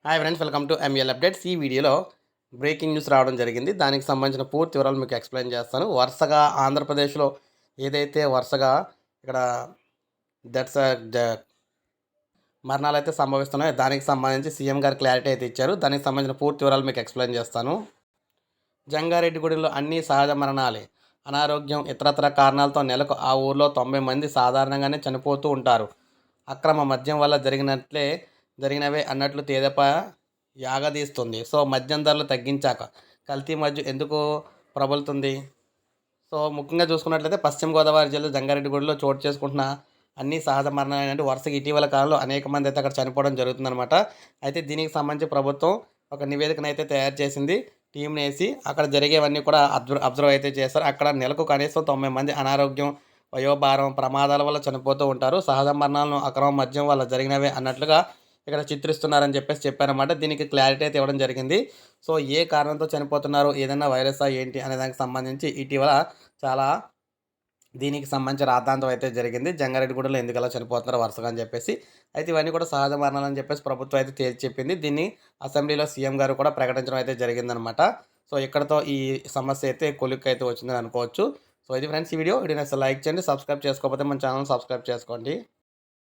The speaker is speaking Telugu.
Hi friends, welcome to ML updates. ఈ వీడియోలో బ్రేకింగ్ న్యూస్ రావడం జరిగింది. దానికి సంబంధించిన పూర్తి వివరాలు మీకు ఎక్స్ప్లెయిన్ చేస్తాను. వరుసగా ఆంధ్రప్రదేశ్లో ఏదైతే వరుసగా ఇక్కడ డెత్స్ మరణాలు అయితే సంభవిస్తున్నాయో దానికి సంబంధించి సీఎం గారు క్లారిటీ అయితే ఇచ్చారు. దానికి సంబంధించిన పూర్తి వివరాలు మీకు ఎక్స్ప్లెయిన్ చేస్తాను. జంగారెడ్డిగూడెంలో అన్ని సహజ మరణాలే. అనారోగ్యం, ఇతరత్ర కారణాలతో నెలకు ఆ ఊర్లో 90 మంది సాధారణంగానే చనిపోతూ ఉంటారు. అక్రమ మద్యం వల్ల జరిగినవే అన్నట్లు తెదేపా యాగదీస్తుంది. సో మద్యం ధరలు తగ్గించాక కల్తీ మద్యం ఎందుకు ప్రబలుతుంది? సో ముఖ్యంగా చూసుకున్నట్లయితే పశ్చిమ గోదావరి జిల్లా జంగారెడ్డిగూడలో చోటు చేసుకుంటున్న అన్ని సహజ మరణాలు అంటే వరుసగా ఇటీవల కాలంలో అనేక మంది అయితే అక్కడ చనిపోవడం జరుగుతుందన్నమాట. అయితే దీనికి సంబంధించి ప్రభుత్వం ఒక నివేదికను అయితే తయారు చేసింది. టీంని వేసి అక్కడ జరిగేవన్నీ కూడా అబ్జర్వ్ అయితే చేస్తారు. అక్కడ నెలకు కనీసం 90 మంది అనారోగ్యం, వయోభారం, ప్రమాదాల వల్ల చనిపోతూ ఉంటారు. సహజ మరణాలను అక్రమ మద్యం వల్ల జరిగినవే అన్నట్లుగా ఇక్కడ చిత్రిస్తున్నారని చెప్పారన్నమాట. దీనికి క్లారిటీ అయితే ఇవ్వడం జరిగింది. సో ఏ కారణంతో చనిపోతున్నారు, ఏదైనా వైరసా ఏంటి అనే దానికి సంబంధించి ఇటీవల చాలా దీనికి సంబంధించి రాద్ధాంతం అయితే జరిగింది. జంగారెడ్డిగూడలో ఎందుకలా చనిపోతున్నారు వరుసగా అని చెప్పేసి. అయితే ఇవన్నీ కూడా సహజ మరణాలని చెప్పేసి ప్రభుత్వం అయితే తేల్చి చెప్పింది. దీన్ని అసెంబ్లీలో సీఎం గారు కూడా ప్రకటించడం అయితే జరిగిందనమాట. సో ఇక్కడతో ఈ సమస్య అయితే కొలిక్కి వచ్చిందని అనుకోవచ్చు. సో ఇది ఫ్రెండ్స్ ఈ వీడియో నచ్చితే లైక్ చేయండి. సబ్స్క్రైబ్ చేసుకోకపోతే మన ఛానల్ సబ్స్క్రైబ్ చేసుకోండి.